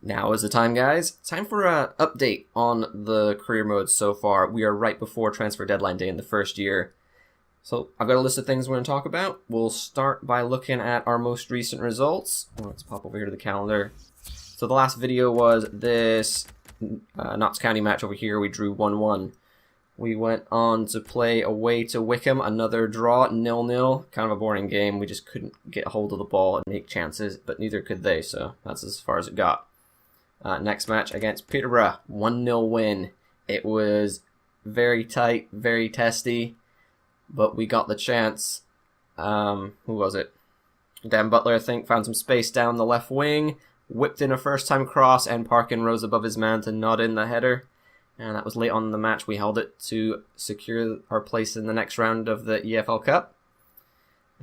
Now is the time, guys. Time for an update on the career modes so far. We are right before transfer deadline day in the first year. So I've got a list of things we're going to talk about. We'll start by looking at our most recent results. Let's pop over here to the calendar. So the last video was this Notts County match over here. We drew 1-1. We went on to play away to Wickham, another draw, 0-0. Kind of a boring game. We just couldn't get a hold of the ball and make chances, but neither could they, so that's as far as it got. Next match against Peterborough, 1-0 win. It was very tight, very testy, but we got the chance. Who was it? Dan Butler, I think, found some space down the left wing, whipped in a first-time cross, and Parkin rose above his man to nod in the header. And that was late on in the match. We held it to secure our place in the next round of the EFL Cup.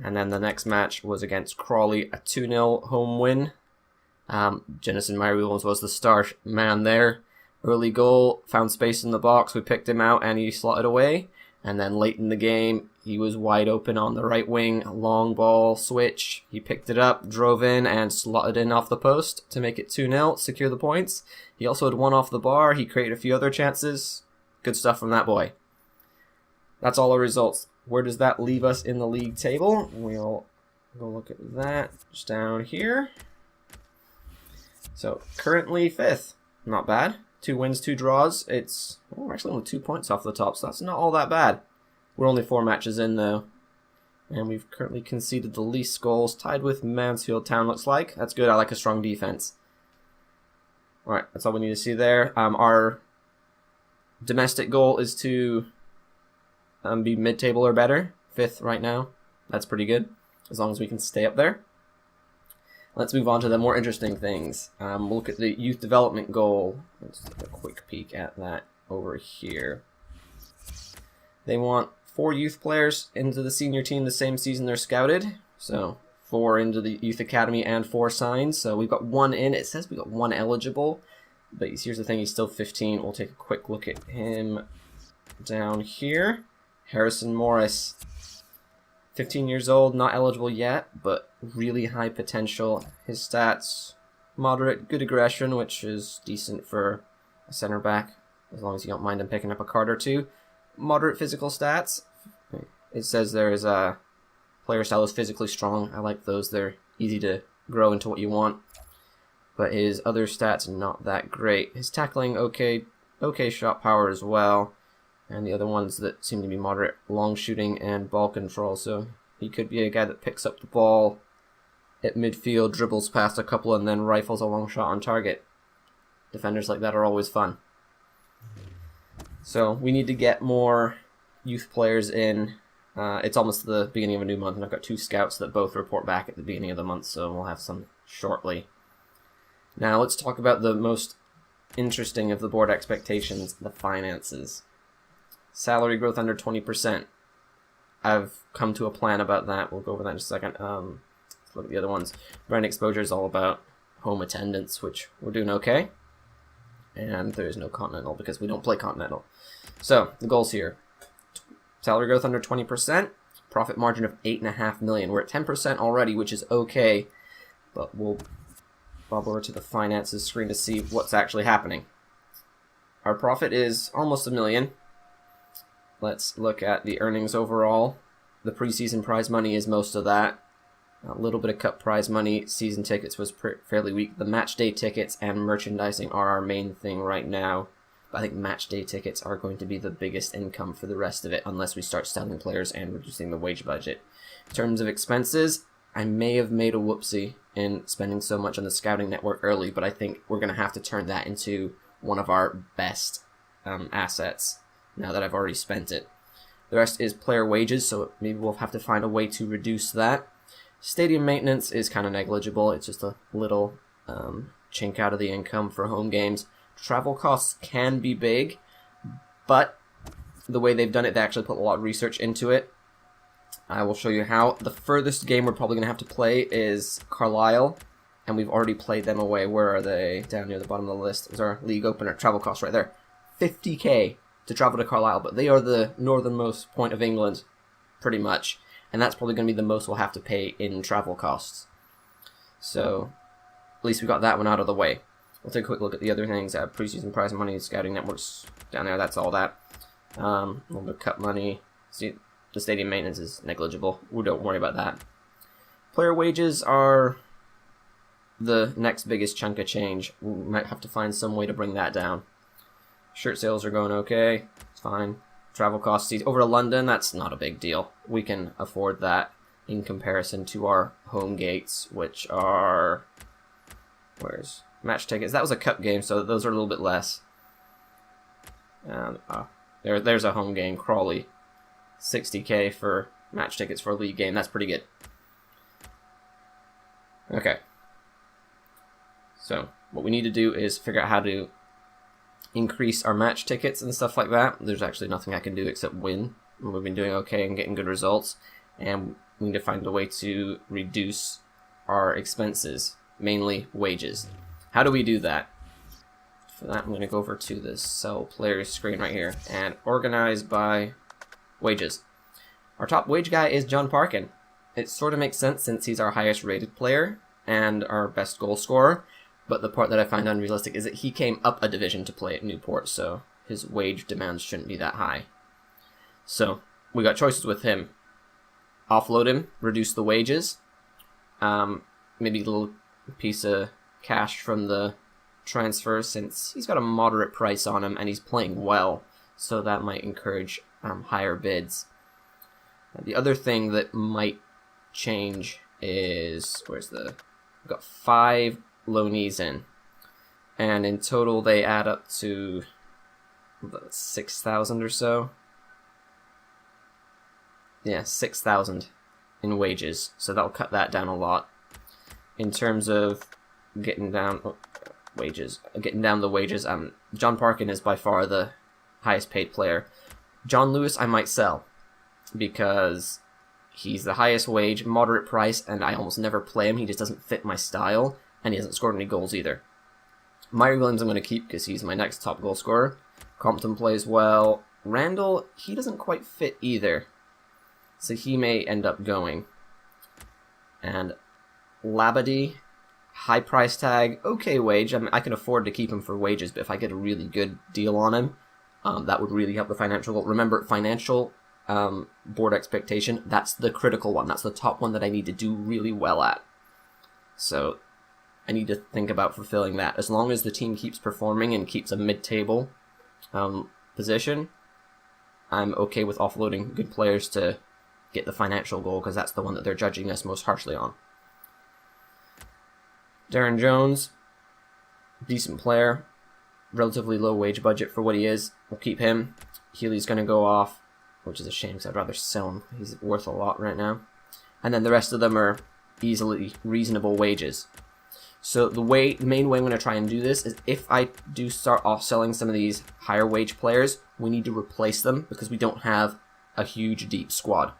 And then the next match was against Crawley, a 2-0 home win. Jennison Mary-Williams was the star man there. Early goal, found space in the box, we picked him out and he slotted away. And then late in the game, he was wide open on the right wing, long ball switch. He picked it up, drove in and slotted in off the post to make it 2-0, secure the points. He also had one off the bar, he created a few other chances. Good stuff from that boy. That's all our results. Where does that leave us in the league table? We'll go look at that just down here. So currently 5th, not bad. 2 wins, 2 draws. We're actually only 2 points off the top, so that's not all that bad. We're only 4 matches in though, and we've currently conceded the least goals, tied with Mansfield Town. Looks like that's good. I like a strong defense. All right, that's all we need to see there. Our domestic goal is to be mid-table or better. 5th right now. That's pretty good, as long as we can stay up there. Let's move on to the more interesting things. We'll look at the youth development goal. Let's take a quick peek at that over here. They want 4 youth players into the senior team the same season they're scouted. So 4 into the youth academy and 4 signed. So we've got 1 in. It says we got 1 eligible. But here's the thing, he's still 15. We'll take a quick look at him down here. Harrison Morris. 15 years old, not eligible yet, but really high potential. His stats, moderate, good aggression, which is decent for a center back, as long as you don't mind him picking up a card or 2. Moderate physical stats. It says there is a player style is physically strong. I like those. They're easy to grow into what you want. But his other stats not that great. His tackling okay shot power as well. And the other ones that seem to be moderate, long shooting and ball control. So he could be a guy that picks up the ball at midfield, dribbles past a couple, and then rifles a long shot on target. Defenders like that are always fun. So we need to get more youth players in. It's almost the beginning of a new month, and I've got 2 scouts that both report back at the beginning of the month, so we'll have some shortly. Now let's talk about the most interesting of the board expectations, the finances. Salary growth under 20%. I've come to a plan about that. We'll go over that in a second. Let's look at the other ones. Brand exposure is all about home attendance, which we're doing okay. And there is no Continental because we don't play Continental. So, the goals here. Salary growth under 20%. Profit margin of $8.5 million. We're at 10% already, which is okay. But we'll bob over to the finances screen to see what's actually happening. Our profit is almost $1 million. Let's look at the earnings overall. The preseason prize money is most of that. A little bit of cup prize money. Season tickets was fairly weak. The match day tickets and merchandising are our main thing right now. But I think match day tickets are going to be the biggest income for the rest of it, unless we start selling players and reducing the wage budget. In terms of expenses, I may have made a whoopsie in spending so much on the scouting network early, but I think we're going to have to turn that into one of our best assets, now that I've already spent it. The rest is player wages, so maybe we'll have to find a way to reduce that. Stadium maintenance is kind of negligible. It's just a little chink out of the income for home games. Travel costs can be big, but the way they've done it, they actually put a lot of research into it. I will show you how. The furthest game we're probably going to have to play is Carlisle, and we've already played them away. Where are they? Down near the bottom of the list. There's our league opener. Travel costs right there. $50,000 to travel to Carlisle, but they are the northernmost point of England, pretty much, and that's probably going to be the most we'll have to pay in travel costs. So at least we got that one out of the way. We'll take a quick look at the other things. Preseason prize money, scouting networks down there. That's all that. A little bit of cut money. See, the stadium maintenance is negligible. We don't worry about that. Player wages are the next biggest chunk of change. We might have to find some way to bring that down. Shirt sales are going okay. It's fine. Travel costs over to London, that's not a big deal. We can afford that in comparison to our home gates, which are... Where's match tickets? That was a cup game, so those are a little bit less. There's a home game, Crawley. 60K for match tickets for a league game. That's pretty good. Okay. So, what we need to do is figure out how to increase our match tickets and stuff like that. There's actually nothing I can do except win. We've been doing okay and getting good results. And we need to find a way to reduce our expenses, mainly wages. How do we do that? For that, I'm going to go over to the sell players screen right here and organize by wages. Our top wage guy is John Parkin. It sort of makes sense since he's our highest rated player and our best goal scorer. But the part that I find unrealistic is that he came up a division to play at Newport, so his wage demands shouldn't be that high. So, we got choices with him. Offload him, reduce the wages, maybe a little piece of cash from the transfer since he's got a moderate price on him and he's playing well, so that might encourage higher bids. The other thing that might change is, we've got 5 loanees in, and in total they add up to 6,000 or so. Yeah, 6,000 in wages, so that'll cut that down a lot. In terms of getting down the wages, John Parkin is by far the highest paid player. John Lewis I might sell because he's the highest wage, moderate price, and I almost never play him. He just doesn't fit my style, and he hasn't scored any goals either. Myrie Williams I'm going to keep because he's my next top goal scorer. Compton plays well. Randall, he doesn't quite fit either, so he may end up going. And Labadie, high price tag, okay wage. I can afford to keep him for wages, but if I get a really good deal on him, that would really help the financial goal. Remember, financial board expectation, that's the critical one. That's the top one that I need to do really well at. So I need to think about fulfilling that. As long as the team keeps performing and keeps a mid-table position, I'm okay with offloading good players to get the financial goal, because that's the one that they're judging us most harshly on. Darren Jones, decent player, relatively low wage budget for what he is. We'll keep him. Healy's going to go off, which is a shame because I'd rather sell him. He's worth a lot right now. And then the rest of them are easily reasonable wages. So the main way I'm going to try and do this is if I do start off selling some of these higher wage players, we need to replace them because we don't have a huge deep squad.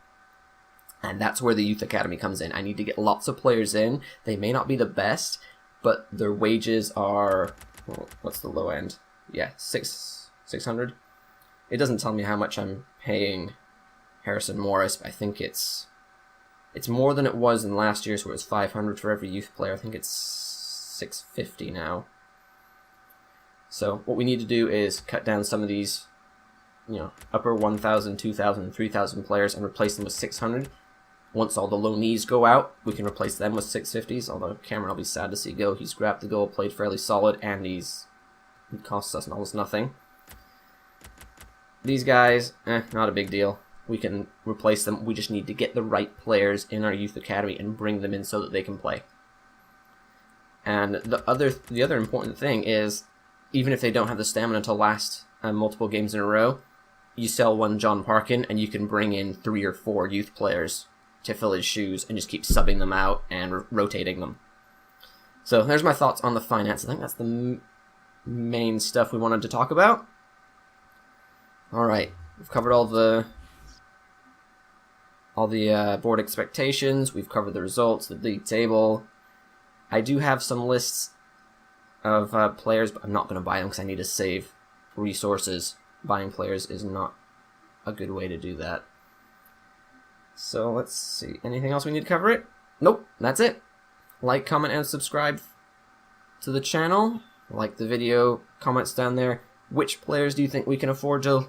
And that's where the Youth Academy comes in. I need to get lots of players in. They may not be the best, but their wages are, well, what's the low end? Yeah, 600. It doesn't tell me how much I'm paying Harrison Morris, but I think it's more than it was in last year's, where it was 500 for every youth player. I think it's 650 now. So what we need to do is cut down some of these, upper 1,000, 2,000, 3,000 players and replace them with 600. Once all the loanees go out, we can replace them with 650s, although Cameron I'll be sad to see go. He's grabbed the goal, played fairly solid, and he costs us almost nothing. These guys, not a big deal. We can replace them. We just need to get the right players in our youth academy and bring them in so that they can play. And the other important thing is, even if they don't have the stamina to last multiple games in a row, you sell one John Parkin and you can bring in 3 or 4 youth players to fill his shoes and just keep subbing them out and rotating them. So there's my thoughts on the finance. I think that's the main stuff we wanted to talk about. Alright, we've covered all the board expectations, we've covered the results, the league table. I do have some lists of players, but I'm not going to buy them because I need to save resources. Buying players is not a good way to do that. So let's see, anything else we need to cover it? Nope, that's it. Like, comment, and subscribe to the channel. like the video, comments down there. Which players do you think we can afford to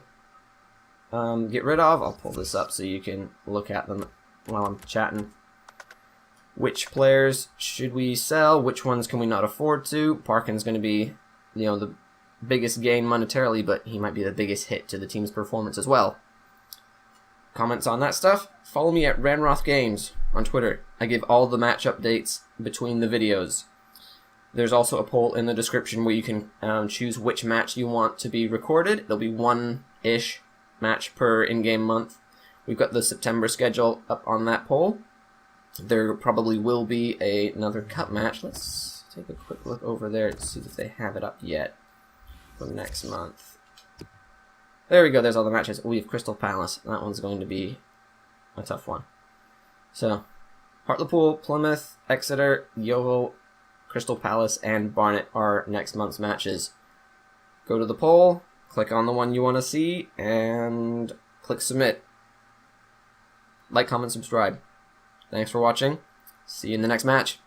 get rid of? I'll pull this up so you can look at them while I'm chatting. Which players should we sell? Which ones can we not afford to? Parkin's going to be, the biggest gain monetarily, but he might be the biggest hit to the team's performance as well. Comments on that stuff? Follow me at Ranroth Games on Twitter. I give all the match updates between the videos. There's also a poll in the description where you can choose which match you want to be recorded. There'll be one-ish match per in-game month. We've got the September schedule up on that poll. There probably will be another cup match. Let's take a quick look over there to see if they have it up yet for next month. There we go, there's all the matches. We have Crystal Palace. That one's going to be a tough one. So, Hartlepool, Plymouth, Exeter, Yeovil, Crystal Palace, and Barnet are next month's matches. Go to the poll, click on the one you want to see, and click submit. Like, comment, subscribe. Thanks for watching. See you in the next match.